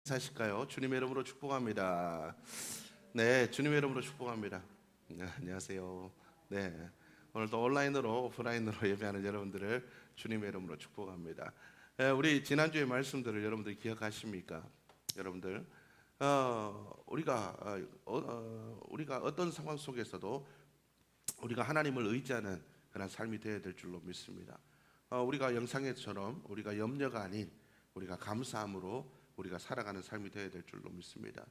사실까요? 주님의 이름으로 축복합니다. 네, 주님의 이름으로 축복합니다. 네, 안녕하세요. 네, 오늘도 온라인으로 오프라인으로 예배하는 여러분들을 주님의 이름으로 축복합니다. 우리 지난주의 말씀들을 여러분들 기억하십니까? 여러분들, 우리가 어떤 상황 속에서도 우리가 하나님을 의지하는 그런 삶이 되어야 될 줄로 믿습니다. 우리가 영상에처럼 우리가 염려가 아닌 우리가 감사함으로 우리가 살아가는 삶이 되어야 될 줄로 믿습니다.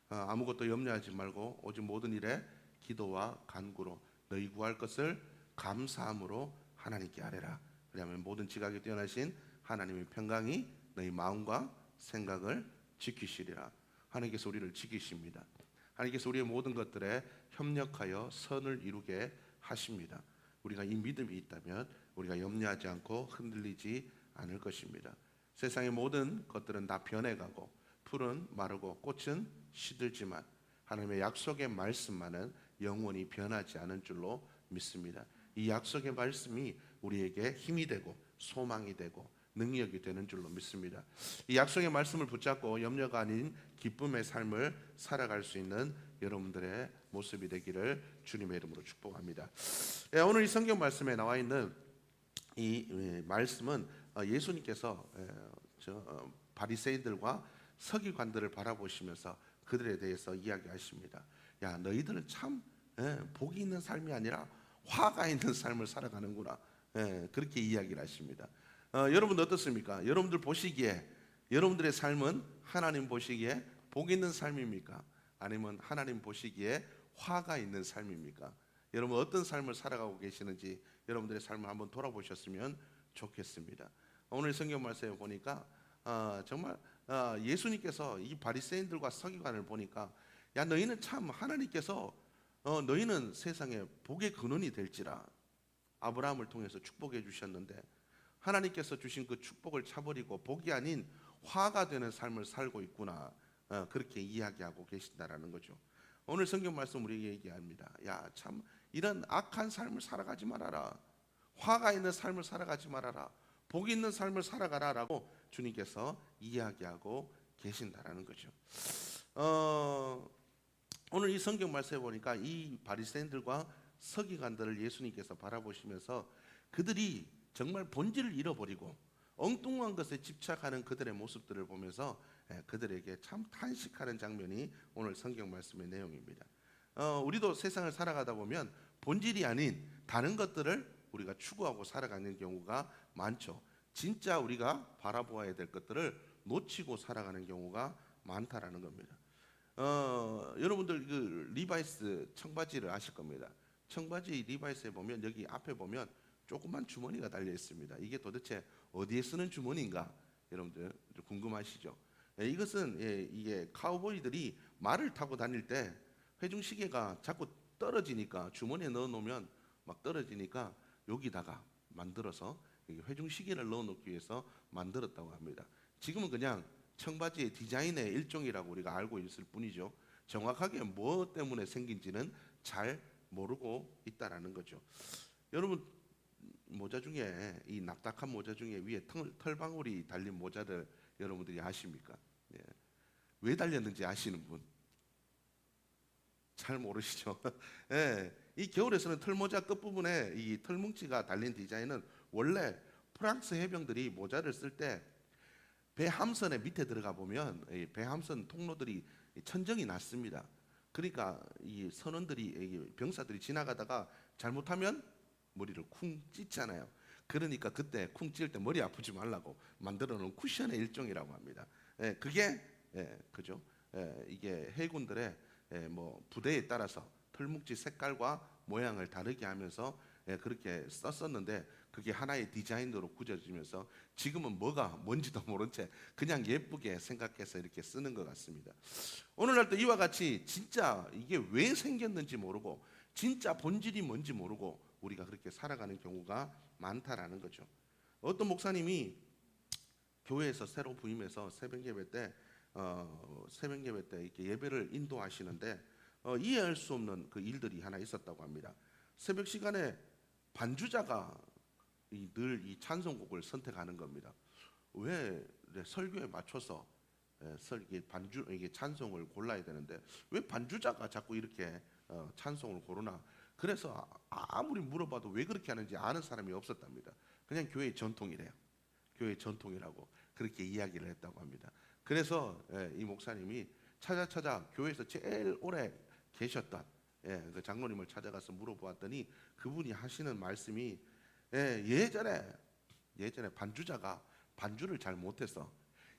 아무것도 염려하지 말고 오직 모든 일에 기도와 간구로 너희 구할 것을 감사함으로 하나님께 아뢰라. 그러면 모든 지각에 뛰어나신 하나님의 평강이 너희 마음과 생각을 지키시리라. 하나님께서 우리를 지키십니다. 하나님께서 우리의 모든 것들에 협력하여 선을 이루게 하십니다. 우리가 이 믿음이 있다면 우리가 염려하지 않고 흔들리지 않을 것입니다. 세상의 모든 것들은 다 변해가고 풀은 마르고 꽃은 시들지만 하나님의 약속의 말씀만은 영원히 변하지 않은 줄로 믿습니다. 이 약속의 말씀이 우리에게 힘이 되고 소망이 되고 능력이 되는 줄로 믿습니다. 이 약속의 말씀을 붙잡고 염려가 아닌 기쁨의 삶을 살아갈 수 있는 여러분들의 모습이 되기를 주님의 이름으로 축복합니다. 오늘 이 성경 말씀에 나와 있는 이 말씀은 예수님께서 바리새인들과 서기관들을 바라보시면서 그들에 대해서 이야기하십니다. 야, 너희들은 참 복이 있는 삶이 아니라 화가 있는 삶을 살아가는구나. 그렇게 이야기를 하십니다. 여러분 어떻습니까? 여러분들 보시기에 여러분들의 삶은 하나님 보시기에 복 있는 삶입니까? 아니면 하나님 보시기에 화가 있는 삶입니까? 여러분 어떤 삶을 살아가고 계시는지 여러분들의 삶을 한번 돌아보셨으면 좋겠습니다. 오늘 성경 말씀에 보니까 정말 예수님께서 이 바리새인들과 서기관을 보니까 야, 너희는 참 하나님께서 너희는 세상에 복의 근원이 될지라 아브라함을 통해서 축복해 주셨는데 하나님께서 주신 그 축복을 차버리고 복이 아닌 화가 되는 삶을 살고 있구나. 그렇게 이야기하고 계신다라는 거죠. 오늘 성경 말씀 우리에게 얘기합니다. 야, 참 이런 악한 삶을 살아가지 말아라. 화가 있는 삶을 살아가지 말아라. 복 있는 삶을 살아가라라고 주님께서 이야기하고 계신다라는 거죠. 오늘 이 성경 말씀에 보니까 이 바리새인들과 서기관들을 예수님께서 바라보시면서 그들이 정말 본질을 잃어버리고 엉뚱한 것에 집착하는 그들의 모습들을 보면서 그들에게 참 탄식하는 장면이 오늘 성경 말씀의 내용입니다. 우리도 세상을 살아가다 보면 본질이 아닌 다른 것들을 우리가 추구하고 살아가는 경우가 많죠. 진짜 우리가 바라보아야 될 것들을 놓치고 살아가는 경우가 많다라는 겁니다. 여러분들 그 리바이스 청바지를 아실 겁니다. 청바지 리바이스에 보면 여기 앞에 보면 조그만 주머니가 달려 있습니다. 이게 도대체 어디에 쓰는 주머니인가? 여러분들 궁금하시죠? 이것은 이게 카우보이들이 말을 타고 다닐 때 회중시계가 자꾸 떨어지니까 주머니에 넣어놓으면 막 떨어지니까 여기다가 만들어서 회중시계를 넣어놓기 위해서 만들었다고 합니다. 지금은 그냥 청바지의 디자인의 일종이라고 우리가 알고 있을 뿐이죠. 정확하게 뭐 때문에 생긴지는 잘 모르고 있다라는 거죠. 여러분 모자 중에 이 납작한 모자 중에 위에 털방울이 달린 모자를 여러분들이 아십니까? 왜 달렸는지 아시는 분? 잘 모르시죠? 이 겨울에서는 털모자 끝부분에 이 털뭉치가 달린 디자인은 원래 프랑스 해병들이 모자를 쓸 때 배 함선의 밑에 들어가 보면 배 함선 통로들이 천정이 났습니다. 그러니까 이 선원들이 병사들이 지나가다가 잘못하면 머리를 쿵 찢잖아요. 그러니까 그때 쿵 찢을 때 머리 아프지 말라고 만들어 놓은 쿠션의 일종이라고 합니다. 그게 그죠? 이게 해군들의 뭐 부대에 따라서 털뭉치 색깔과 모양을 다르게 하면서 그렇게 썼었는데 그게 하나의 디자인으로 굳어지면서 지금은 뭐가 뭔지도 모른 채 그냥 예쁘게 생각해서 이렇게 쓰는 것 같습니다. 오늘날도 이와 같이 진짜 이게 왜 생겼는지 모르고 진짜 본질이 뭔지 모르고 우리가 그렇게 살아가는 경우가 많다라는 거죠. 어떤 목사님이 교회에서 새로 부임해서 새벽 예배 때 이렇게 예배를 인도하시는데 이해할 수 없는 그 일들이 하나 있었다고 합니다. 새벽 시간에 반주자가 늘 이 찬송곡을 선택하는 겁니다. 왜 설교에 맞춰서 설계 반주 이게 찬송을 골라야 되는데 왜 반주자가 자꾸 이렇게 찬송을 고르나? 그래서 아무리 물어봐도 왜 그렇게 하는지 아는 사람이 없었답니다. 그냥 교회 전통이래요. 교회 전통이라고 그렇게 이야기를 했다고 합니다. 그래서 이 목사님이 찾아 교회에서 제일 오래 계셨던 그 장로님을 찾아가서 물어보았더니 그분이 하시는 말씀이 예전에 반주자가 반주를 잘 못해서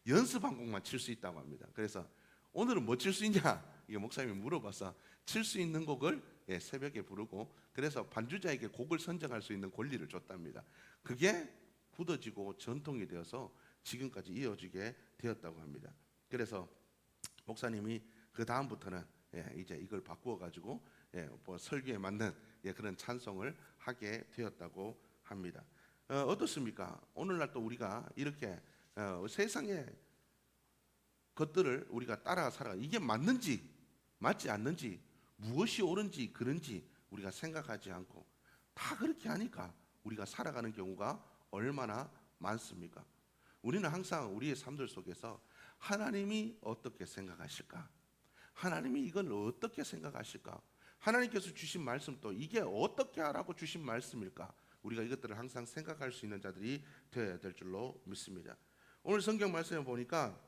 연습 한 곡만 칠 수 있다고 합니다. 그래서 오늘은 뭐 칠 수 있냐? 이게 목사님이 물어봐서 칠 수 있는 곡을 새벽에 부르고 그래서 반주자에게 곡을 선정할 수 있는 권리를 줬답니다. 그게 굳어지고 전통이 되어서 지금까지 이어지게 되었다고 합니다. 그래서 목사님이 그 다음부터는 이제 이걸 바꾸어 가지고 뭐 설교에 맞는 그런 찬송을 하게 되었다고 합니다. 어떻습니까? 오늘날 또 우리가 이렇게 세상의 것들을 우리가 따라 살아가 이게 맞는지 맞지 않는지 무엇이 옳은지 그른지 우리가 생각하지 않고 다 그렇게 하니까 우리가 살아가는 경우가 얼마나 많습니까? 우리는 항상 우리의 삶들 속에서 하나님이 어떻게 생각하실까? 하나님이 이걸 어떻게 생각하실까? 하나님께서 주신 말씀도 이게 어떻게 하라고 주신 말씀일까? 우리가 이것들을 항상 생각할 수 있는 자들이 되어야 될 줄로 믿습니다. 오늘 성경 말씀에 보니까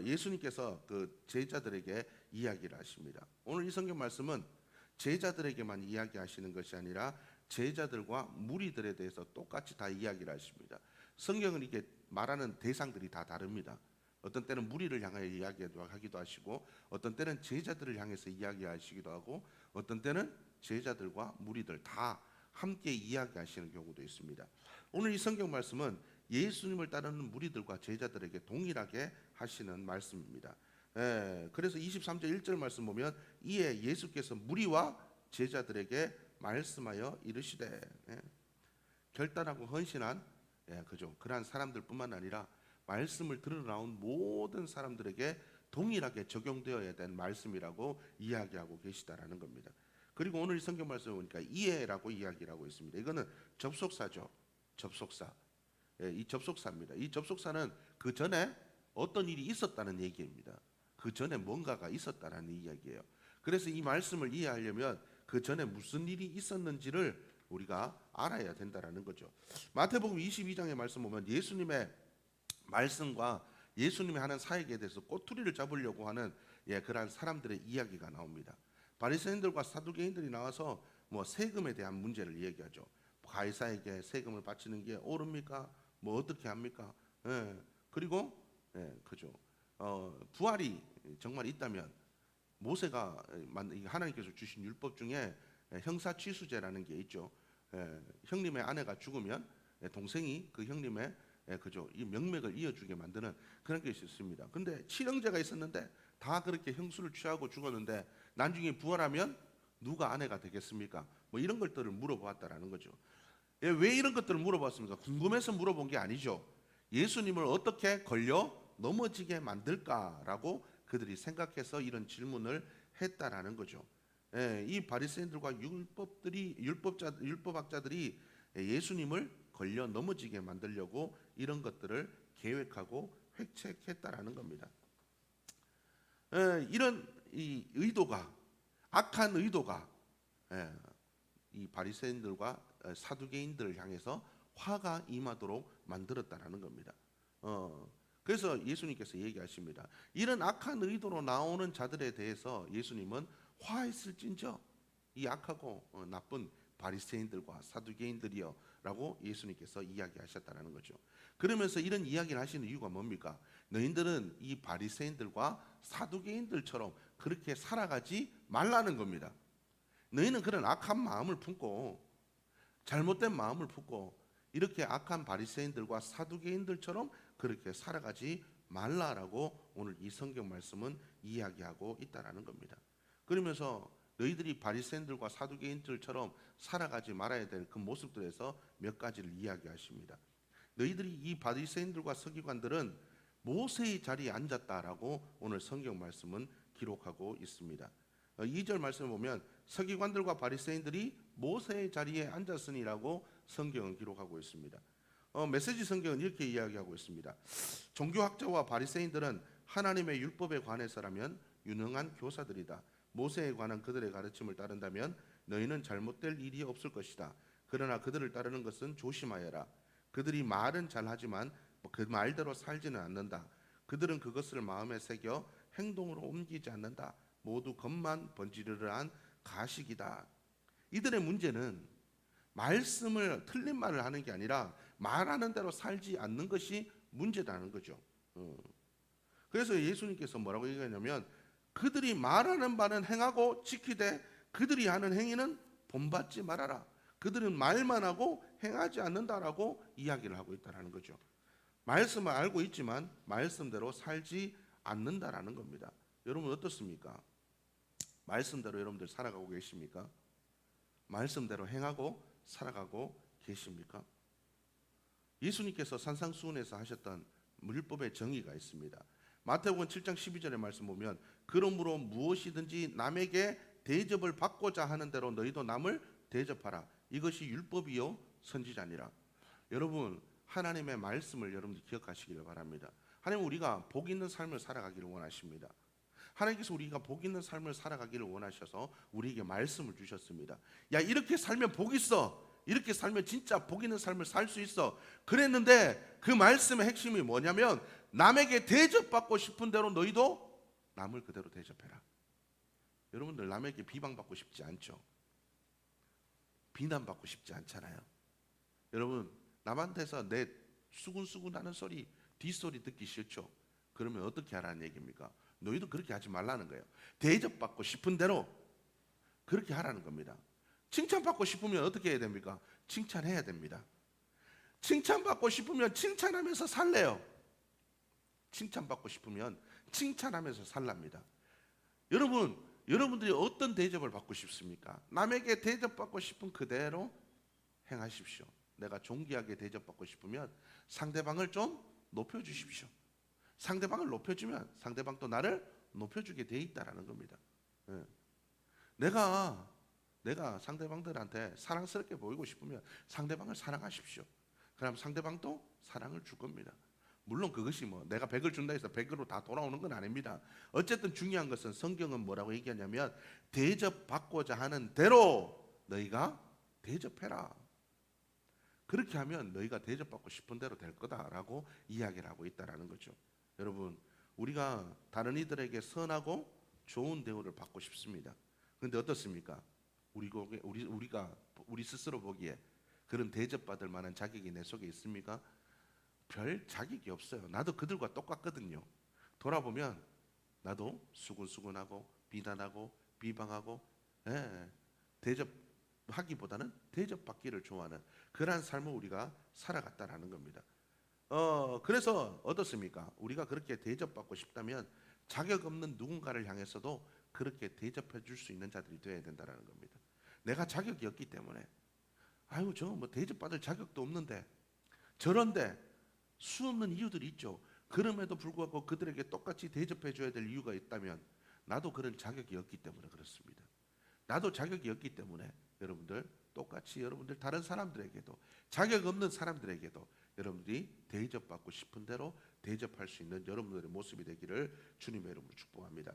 예수님께서 그 제자들에게 이야기를 하십니다. 오늘 이 성경 말씀은 제자들에게만 이야기하시는 것이 아니라 제자들과 무리들에 대해서 똑같이 다 이야기를 하십니다. 성경은 이게 말하는 대상들이 다 다릅니다. 어떤 때는 무리를 향하여 이야기하기도 하시고 어떤 때는 제자들을 향해서 이야기하시기도 하고 어떤 때는 제자들과 무리들 다 함께 이야기하시는 경우도 있습니다. 오늘 이 성경 말씀은 예수님을 따르는 무리들과 제자들에게 동일하게 하시는 말씀입니다. 그래서 23절 1절 말씀 보면 이에 예수께서 무리와 제자들에게 말씀하여 이르시되 결단하고 헌신한 그러한 사람들뿐만 아니라 말씀을 들으러 나온 모든 사람들에게 동일하게 적용되어야 될 말씀이라고 이야기하고 계시다라는 겁니다. 그리고 오늘 이 성경 말씀을 보니까 이해라고 이야기를 하고 있습니다. 이거는 접속사죠. 접속사. 이 접속사입니다. 이 접속사는 그 전에 어떤 일이 있었다는 얘기입니다. 그 전에 뭔가가 있었다는 이야기예요. 그래서 이 말씀을 이해하려면 그 전에 무슨 일이 있었는지를 우리가 알아야 된다라는 거죠. 마태복음 22장의 말씀 보면 예수님의 말씀과 예수님이 하는 사역에 대해서 꼬투리를 잡으려고 하는 그러한 사람들의 이야기가 나옵니다. 바리새인들과 사두개인들이 나와서 뭐 세금에 대한 문제를 얘기하죠. 가이사에게 세금을 바치는 게 옳습니까? 뭐 어떻게 합니까? 그리고 그죠. 부활이 정말 있다면 모세가 하나님께서 주신 율법 중에 형사취수제라는 게 있죠. 형님의 아내가 죽으면 동생이 그 형님의 그죠 이 명맥을 이어주게 만드는 그런 게 있었습니다. 근데 칠형제가 있었는데 다 그렇게 형수를 취하고 죽었는데 나중에 부활하면 누가 아내가 되겠습니까? 뭐 이런 것들을 물어보았다라는 거죠. 왜 이런 것들을 물어봤습니까? 궁금해서 물어본 게 아니죠. 예수님을 어떻게 걸려 넘어지게 만들까라고 그들이 생각해서 이런 질문을 했다라는 거죠. 이 바리새인들과 율법학자들이 예수님을 걸려 넘어지게 만들려고 이런 것들을 계획하고 획책했다라는 겁니다. 이런 이 의도가 악한 의도가 이 바리새인들과 사두개인들을 향해서 화가 임하도록 만들었다라는 겁니다. 그래서 예수님께서 얘기하십니다. 이런 악한 의도로 나오는 자들에 대해서 예수님은 화했을진저 이 악하고 나쁜 바리새인들과 사두개인들이여 라고 예수님께서 이야기하셨다는 거죠. 그러면서 이런 이야기를 하시는 이유가 뭡니까? 너희들은 이 바리새인들과 사두개인들처럼 그렇게 살아가지 말라는 겁니다. 너희는 그런 악한 마음을 품고 잘못된 마음을 품고 이렇게 악한 바리새인들과 사두개인들처럼 그렇게 살아가지 말라라고 오늘 이 성경 말씀은 이야기하고 있다라는 겁니다. 그러면서 너희들이 바리새인들과 사두개인들처럼 살아가지 말아야 될 그 모습들에서 몇 가지를 이야기하십니다. 너희들이 이 바리새인들과 서기관들은 모세의 자리에 앉았다라고 오늘 성경 말씀은 기록하고 있습니다. 2절 말씀을 보면 서기관들과 바리새인들이 모세의 자리에 앉았으니라고 성경은 기록하고 있습니다. 메시지 성경은 이렇게 이야기하고 있습니다. 종교학자와 바리새인들은 하나님의 율법에 관해서라면 유능한 교사들이다. 모세에 관한 그들의 가르침을 따른다면 너희는 잘못될 일이 없을 것이다. 그러나 그들을 따르는 것은 조심하여라. 그들이 말은 잘하지만 그 말대로 살지는 않는다. 그들은 그것을 마음에 새겨 행동으로 옮기지 않는다. 모두 겉만 번지르르한 가식이다. 이들의 문제는 말씀을 틀린 말을 하는 게 아니라 말하는 대로 살지 않는 것이 문제라는 거죠. 그래서 예수님께서 뭐라고 얘기하냐면 그들이 말하는 바는 행하고 지키되 그들이 하는 행위는 본받지 말아라. 그들은 말만 하고 행하지 않는다라고 이야기를 하고 있다는 거죠. 말씀을 알고 있지만 말씀대로 살지 않는다라는 겁니다. 여러분 어떻습니까? 말씀대로 여러분들 살아가고 계십니까? 말씀대로 행하고 살아가고 계십니까? 예수님께서 산상수훈에서 하셨던 율법의 정의가 있습니다. 마태복음 7장 12절의 말씀 보면 그러므로 무엇이든지 남에게 대접을 받고자 하는 대로 너희도 남을 대접하라. 이것이 율법이요 선지자니라. 여러분 하나님의 말씀을 여러분들 기억하시기를 바랍니다. 하나님 우리가 복 있는 삶을 살아가기를 원하십니다. 하나님께서 우리가 복 있는 삶을 살아가기를 원하셔서 우리에게 말씀을 주셨습니다. 야 이렇게 살면 복 있어. 이렇게 살면 진짜 복 있는 삶을 살 수 있어. 그랬는데 그 말씀의 핵심이 뭐냐면 남에게 대접받고 싶은 대로 너희도 남을 그대로 대접해라. 여러분들 남에게 비방받고 싶지 않죠? 비난받고 싶지 않잖아요. 여러분 남한테서 내 수군수군하는 소리 뒷소리 듣기 싫죠? 그러면 어떻게 하라는 얘기입니까? 너희도 그렇게 하지 말라는 거예요. 대접받고 싶은 대로 그렇게 하라는 겁니다. 칭찬받고 싶으면 어떻게 해야 됩니까? 칭찬해야 됩니다. 칭찬받고 싶으면 칭찬하면서 살래요. 칭찬받고 싶으면 칭찬하면서 살랍니다. 여러분들이 어떤 대접을 받고 싶습니까? 남에게 대접받고 싶은 그대로 행하십시오. 내가 존귀하게 대접받고 싶으면 상대방을 좀 높여주십시오. 상대방을 높여주면 상대방도 나를 높여주게 돼 있다라는 겁니다. 내가 상대방들한테 사랑스럽게 보이고 싶으면 상대방을 사랑하십시오. 그럼 상대방도 사랑을 줄 겁니다. 물론 그것이 내가 100을 준다 해서 100으로 다 돌아오는 건 아닙니다. 어쨌든 중요한 것은 성경은 뭐라고 얘기하냐면 대접받고자 하는 대로 너희가 대접해라. 그렇게 하면 너희가 대접받고 싶은 대로 될 거다라고 이야기를 하고 있다라는 거죠. 여러분 우리가 다른 이들에게 선하고 좋은 대우를 받고 싶습니다. 그런데 어떻습니까? 우리 스스로 보기에 그런 대접받을 만한 자격이 내 속에 있습니까? 별 자격이 없어요. 나도 그들과 똑같거든요. 돌아보면 나도 수군수군하고 비난하고 비방하고 대접하기보다는 대접받기를 좋아하는 그러한 삶을 우리가 살아갔다라는 겁니다. 그래서 어떻습니까? 우리가 그렇게 대접받고 싶다면 자격 없는 누군가를 향해서도 그렇게 대접해 줄 수 있는 자들이 되어야 된다는 겁니다. 내가 자격이 없기 때문에 아유 저 대접받을 자격도 없는데 저런데 수 없는 이유들이 있죠. 그럼에도 불구하고 그들에게 똑같이 대접해 줘야 될 이유가 있다면 나도 그런 자격이 없기 때문에 그렇습니다. 나도 자격이 없기 때문에 여러분들 똑같이 여러분들 다른 사람들에게도 자격 없는 사람들에게도 여러분들이 대접받고 싶은 대로 대접할 수 있는 여러분들의 모습이 되기를 주님의 이름으로 축복합니다.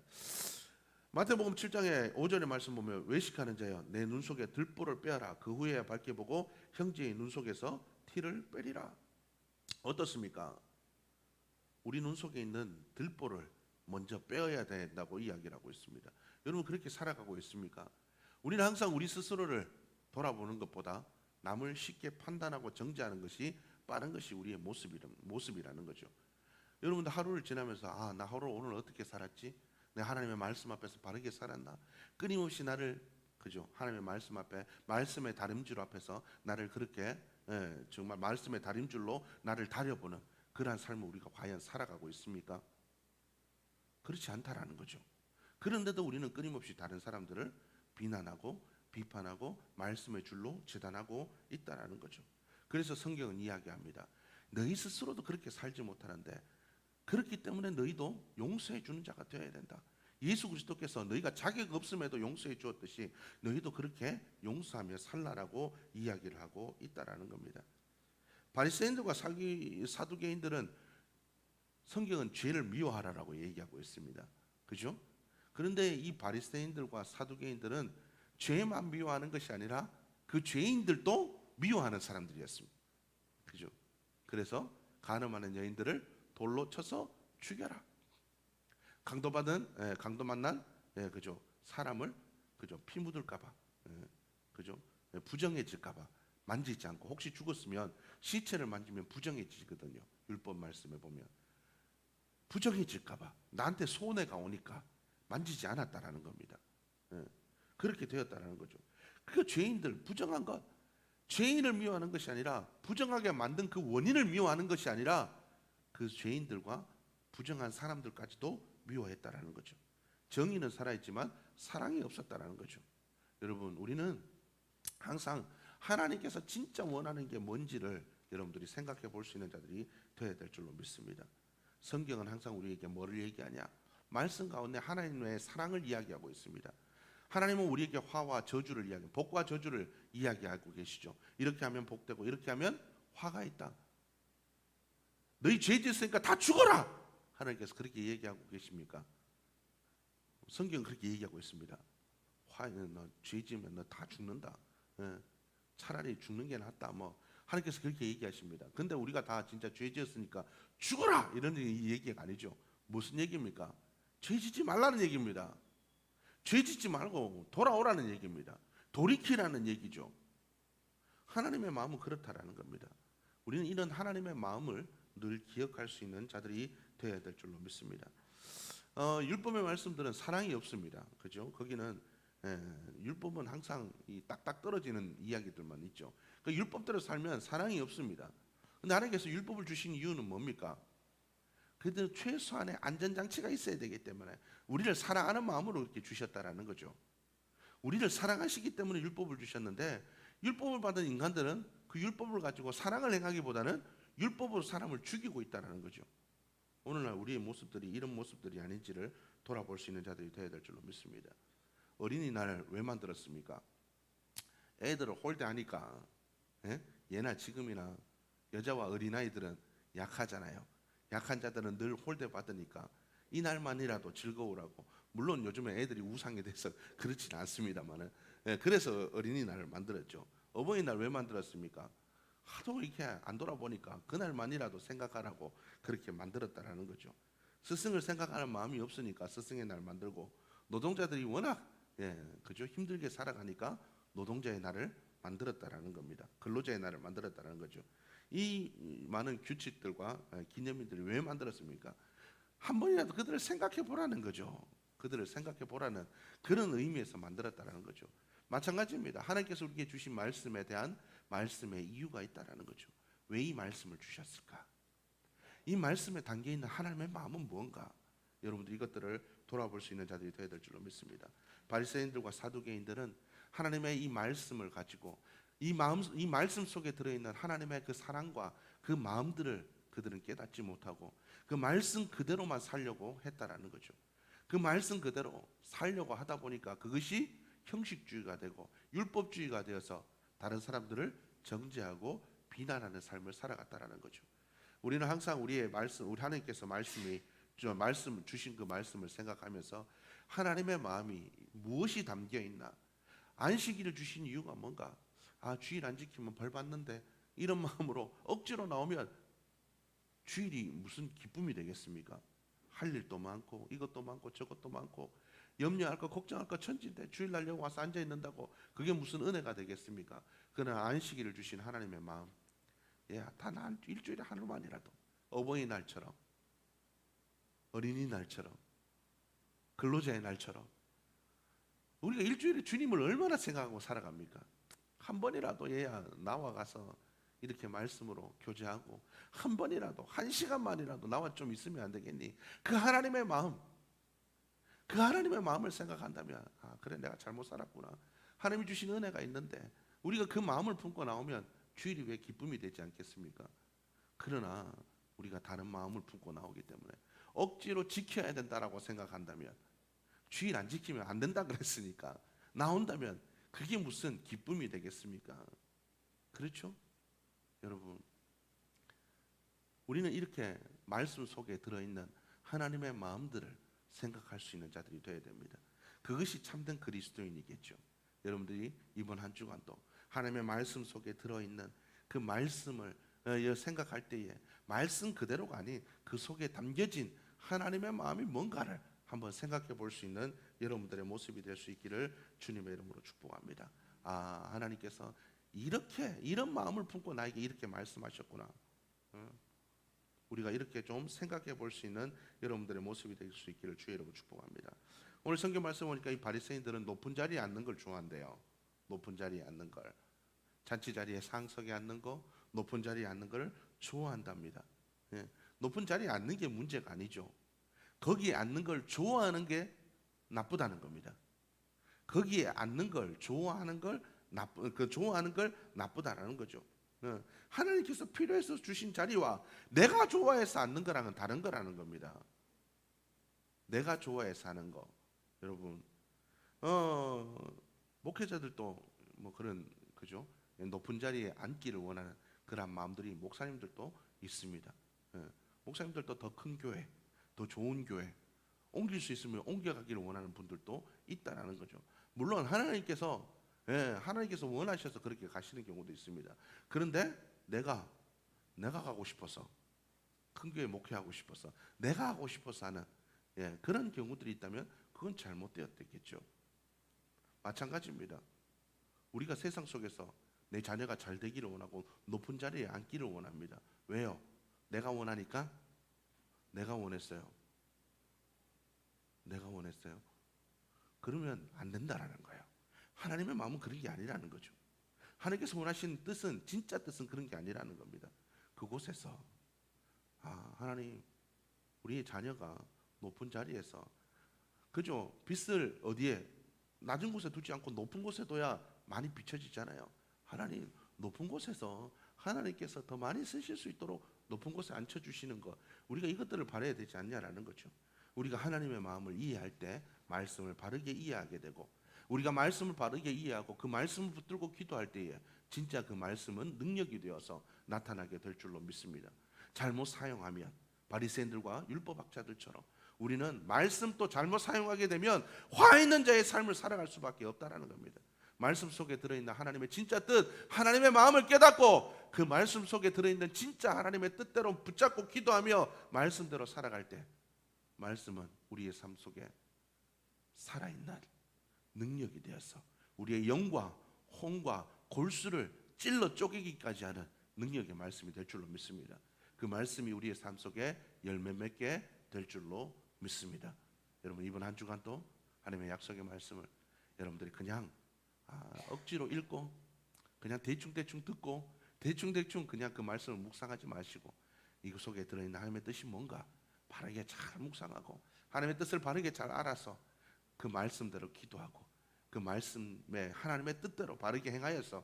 마태복음 7장의 5절의 말씀 보면 외식하는 자여 내 눈 속에 들보를 빼어라. 그 후에야 밝게 보고 형제의 눈 속에서 티를 빼리라. 어떻습니까? 우리 눈 속에 있는 들보를 먼저 빼어야 된다고 이야기를 하고 있습니다. 여러분 그렇게 살아가고 있습니까? 우리는 항상 우리 스스로를 돌아보는 것보다 남을 쉽게 판단하고 정죄하는 것이 빠른 것이 우리의 모습이라는 거죠. 여러분들 하루를 지나면서 나 하루 오늘 어떻게 살았지? 내가 하나님의 말씀 앞에서 바르게 살았나? 끊임없이 나를 하나님의 말씀 앞에 말씀의 다림줄 앞에서 나를 그렇게 정말 말씀의 다림줄로 나를 다려보는 그러한 삶을 우리가 과연 살아가고 있습니까? 그렇지 않다라는 거죠. 그런데도 우리는 끊임없이 다른 사람들을 비난하고 비판하고 말씀의 줄로 재단하고 있다라는 거죠. 그래서 성경은 이야기합니다. 너희 스스로도 그렇게 살지 못하는데 그렇기 때문에 너희도 용서해 주는 자가 되어야 된다. 예수 그리스도께서 너희가 자격 없음에도 용서해 주었듯이 너희도 그렇게 용서하며 살라라고 이야기를 하고 있다라는 겁니다. 바리새인들과 사두개인들은 성경은 죄를 미워하라라고 얘기하고 있습니다. 그죠? 그런데 이 바리새인들과 사두개인들은 죄만 미워하는 것이 아니라 그 죄인들도 미워하는 사람들이었습니다. 그죠? 그래서 간음하는 여인들을 돌로 쳐서 죽여라. 강도 만난 그죠? 사람을 그죠? 피 묻을까봐 그죠? 부정해질까봐 만지지 않고, 혹시 죽었으면 시체를 만지면 부정해지거든요. 율법 말씀에 보면 부정해질까봐 나한테 손해가 오니까 만지지 않았다라는 겁니다. 그렇게 되었다라는 거죠. 그 죄인들, 부정한 것, 죄인을 미워하는 것이 아니라, 부정하게 만든 그 원인을 미워하는 것이 아니라 그 죄인들과 부정한 사람들까지도 미워했다라는 거죠. 정의는 살아있지만 사랑이 없었다라는 거죠. 여러분, 우리는 항상 하나님께서 진짜 원하는 게 뭔지를 여러분들이 생각해 볼 수 있는 자들이 되어야 될 줄로 믿습니다. 성경은 항상 우리에게 뭐를 얘기하냐? 말씀 가운데 하나님의 사랑을 이야기하고 있습니다. 하나님은 우리에게 화와 저주를 이야기해요. 복과 저주를 이야기하고 계시죠. 이렇게 하면 복되고 이렇게 하면 화가 있다. 너희 죄 짓으니까 다 죽어라! 하나님께서 그렇게 얘기하고 계십니까? 성경은 그렇게 얘기하고 있습니다. 화는 너 죄 지으면 너 다 죽는다. 차라리 죽는 게 낫다. 하나님께서 그렇게 얘기하십니다. 근데 우리가 다 진짜 죄 지었으니까 죽어라! 이런 얘기가 아니죠. 무슨 얘기입니까? 죄 짓지 말라는 얘기입니다. 죄 짓지 말고 돌아오라는 얘기입니다. 돌이키라는 얘기죠. 하나님의 마음은 그렇다라는 겁니다. 우리는 이런 하나님의 마음을 늘 기억할 수 있는 자들이 되어야 될 줄로 믿습니다. 율법의 말씀들은 사랑이 없습니다. 그죠? 거기는 율법은 항상 이 딱딱 떨어지는 이야기들만 있죠. 그 율법대로 살면 사랑이 없습니다. 근데 하나님께서 율법을 주신 이유는 뭡니까? 그래도 최소한의 안전장치가 있어야 되기 때문에 우리를 사랑하는 마음으로 이렇게 주셨다라는 거죠. 우리를 사랑하시기 때문에 율법을 주셨는데, 율법을 받은 인간들은 그 율법을 가지고 사랑을 행하기보다는 율법으로 사람을 죽이고 있다는 거죠. 오늘날 우리의 모습들이 이런 모습들이 아닌지를 돌아볼 수 있는 자들이 되어야 될 줄로 믿습니다. 어린이날을 왜 만들었습니까? 애들을 홀대하니까. 예나 지금이나 여자와 어린아이들은 약하잖아요. 약한 자들은 늘 홀대받으니까 이날만이라도 즐거우라고. 물론 요즘에 애들이 우상이 돼서 그렇지는 않습니다만, 그래서 어린이날을 만들었죠. 어버이날 왜 만들었습니까? 하도 이렇게 안 돌아보니까 그날만이라도 생각하라고 그렇게 만들었다라는 거죠. 스승을 생각하는 마음이 없으니까 스승의 날 만들고, 노동자들이 워낙 그죠? 힘들게 살아가니까 노동자의 날을 만들었다라는 겁니다. 근로자의 날을 만들었다라는 거죠. 이 많은 규칙들과 기념일들을 왜 만들었습니까? 한 번이라도 그들을 생각해 보라는 거죠. 그들을 생각해 보라는 그런 의미에서 만들었다라는 거죠. 마찬가지입니다. 하나님께서 우리에게 주신 말씀에 대한 말씀의 이유가 있다라는 거죠. 왜 이 말씀을 주셨을까? 이 말씀에 담겨 있는 하나님의 마음은 무언가? 여러분들 이것들을 돌아볼 수 있는 자들이 되어야 될 줄로 믿습니다. 바리새인들과 사두개인들은 하나님의 이 말씀을 가지고 이 말씀 속에 들어있는 하나님의 그 사랑과 그 마음들을 그들은 깨닫지 못하고 그 말씀 그대로만 살려고 했다라는 거죠. 그 말씀 그대로 살려고 하다 보니까 그것이 형식주의가 되고 율법주의가 되어서 다른 사람들을 정죄하고 비난하는 삶을 살아갔다라는 거죠. 우리는 항상 우리의 말씀, 우리 하나님께서 말씀 주신 그 말씀을 생각하면서 하나님의 마음이 무엇이 담겨 있나? 안식일을 주신 이유가 뭔가? 주일 안 지키면 벌 받는데, 이런 마음으로 억지로 나오면 주일이 무슨 기쁨이 되겠습니까? 할 일도 많고 이것도 많고 저것도 많고 염려할 거 걱정할 거 천지인데 주일날 여기 와서 앉아 있는다고 그게 무슨 은혜가 되겠습니까? 그러나 안식일을 주신 하나님의 마음, 단 일주일에 하루만이라도 어버이날처럼, 어린이날처럼, 근로자의 날처럼 우리가 일주일에 주님을 얼마나 생각하고 살아갑니까? 한 번이라도 얘야 나와 가서 이렇게 말씀으로 교제하고 한 번이라도, 한 시간만이라도 나와 좀 있으면 안 되겠니? 그 하나님의 마음, 그 하나님의 마음을 생각한다면 그래 내가 잘못 살았구나. 하나님이 주신 은혜가 있는데 우리가 그 마음을 품고 나오면 주일이 왜 기쁨이 되지 않겠습니까? 그러나 우리가 다른 마음을 품고 나오기 때문에 억지로 지켜야 된다라고 생각한다면, 주일 안 지키면 안 된다 그랬으니까 나온다면 그게 무슨 기쁨이 되겠습니까? 그렇죠? 여러분, 우리는 이렇게 말씀 속에 들어있는 하나님의 마음들을 생각할 수 있는 자들이 되어야 됩니다. 그것이 참된 그리스도인이겠죠. 여러분들이 이번 한 주간도 하나님의 말씀 속에 들어있는 그 말씀을 생각할 때에 말씀 그대로가 아닌 그 속에 담겨진 하나님의 마음이 뭔가를 한번 생각해 볼 수 있는 여러분들의 모습이 될 수 있기를 주님의 이름으로 축복합니다. 하나님께서 이런 마음을 품고 나에게 이렇게 말씀하셨구나. 우리가 이렇게 좀 생각해 볼 수 있는 여러분들의 모습이 될 수 있기를 주의 이름으로 축복합니다. 오늘 성경 말씀 보니까 이 바리새인들은 높은 자리에 앉는 걸 좋아한대요. 높은 자리에 앉는 걸, 잔치 자리에 상석에 앉는 거, 높은 자리에 앉는 걸 좋아한답니다. 높은 자리에 앉는 게 문제가 아니죠. 거기에 앉는 걸 좋아하는 게 나쁘다는 겁니다. 거기에 앉는 걸 좋아하는 걸 좋아하는 걸 나쁘다라는 거죠. 하나님께서 필요해서 주신 자리와 내가 좋아해서 앉는 거랑은 다른 거라는 겁니다. 내가 좋아해서 하는 거, 여러분, 목회자들도 뭐 그런 그죠? 높은 자리에 앉기를 원하는 그런 마음들이 목사님들도 있습니다. 목사님들도 더 큰 교회, 더 좋은 교회 옮길 수 있으면 옮겨가기를 원하는 분들도 있다라는 거죠. 물론 하나님께서 원하셔서 그렇게 가시는 경우도 있습니다. 그런데 내가 가고 싶어서, 큰 교회 목회하고 싶어서, 내가 하고 싶어서 하는 그런 경우들이 있다면 그건 잘못되었겠죠. 마찬가지입니다. 우리가 세상 속에서 내 자녀가 잘 되기를 원하고 높은 자리에 앉기를 원합니다. 왜요? 내가 원하니까? 내가 원했어요. 그러면 안 된다라는 거예요. 하나님의 마음은 그런 게 아니라는 거죠. 하나님께서 원하시는 뜻은, 진짜 뜻은 그런 게 아니라는 겁니다. 그곳에서 하나님, 우리의 자녀가 높은 자리에서, 그죠? 빛을 어디에, 낮은 곳에 두지 않고 높은 곳에 둬야 많이 비춰지잖아요. 하나님, 높은 곳에서 하나님께서 더 많이 쓰실 수 있도록 높은 곳에 앉혀주시는 것, 우리가 이것들을 바라야 되지 않냐라는 거죠. 우리가 하나님의 마음을 이해할 때 말씀을 바르게 이해하게 되고, 우리가 말씀을 바르게 이해하고 그 말씀을 붙들고 기도할 때에 진짜 그 말씀은 능력이 되어서 나타나게 될 줄로 믿습니다. 잘못 사용하면 바리새인들과 율법학자들처럼 우리는 말씀 또 잘못 사용하게 되면 화 있는 자의 삶을 살아갈 수밖에 없다라는 겁니다. 말씀 속에 들어있는 하나님의 진짜 뜻, 하나님의 마음을 깨닫고 그 말씀 속에 들어있는 진짜 하나님의 뜻대로 붙잡고 기도하며 말씀대로 살아갈 때 말씀은 우리의 삶 속에 살아있는 능력이 되어서 우리의 영과 혼과 골수를 찔러 쪼개기까지 하는 능력의 말씀이 될 줄로 믿습니다. 그 말씀이 우리의 삶 속에 열매 맺게 될 줄로 믿습니다. 여러분, 이번 한 주간도 하나님의 약속의 말씀을 여러분들이 그냥 억지로 읽고 그냥 대충 듣고 대충 그냥 그 말씀을 묵상하지 마시고 이그 속에 들어있는 하나님의 뜻이 뭔가 바르게 잘 묵상하고 하나님의 뜻을 바르게 잘 알아서 그 말씀대로 기도하고 그 말씀에 하나님의 뜻대로 바르게 행하여서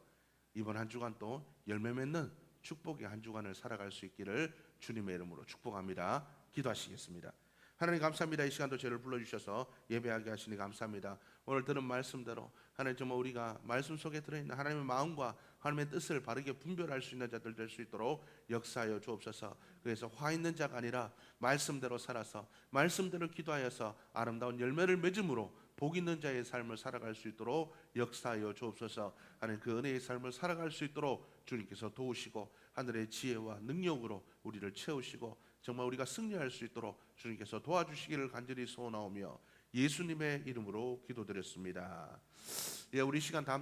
이번 한 주간 또 열매 맺는 축복의 한 주간을 살아갈 수 있기를 주님의 이름으로 축복합니다. 기도하시겠습니다. 하나님 감사합니다. 이 시간도 저를 불러주셔서 예배하게 하시니 감사합니다. 오늘 들은 말씀대로 하나님 정말 우리가 말씀 속에 들어있는 하나님의 마음과 하나님의 뜻을 바르게 분별할 수 있는 자들 될 수 있도록 역사하여 주옵소서. 그래서 화 있는 자가 아니라 말씀대로 살아서 말씀대로 기도하여서 아름다운 열매를 맺음으로 복 있는 자의 삶을 살아갈 수 있도록 역사하여 주옵소서. 하나님 그 은혜의 삶을 살아갈 수 있도록 주님께서 도우시고 하늘의 지혜와 능력으로 우리를 채우시고 정말 우리가 승리할 수 있도록 주님께서 도와주시기를 간절히 소원하오며 예수님의 이름으로 기도드렸습니다. 우리 시간 다음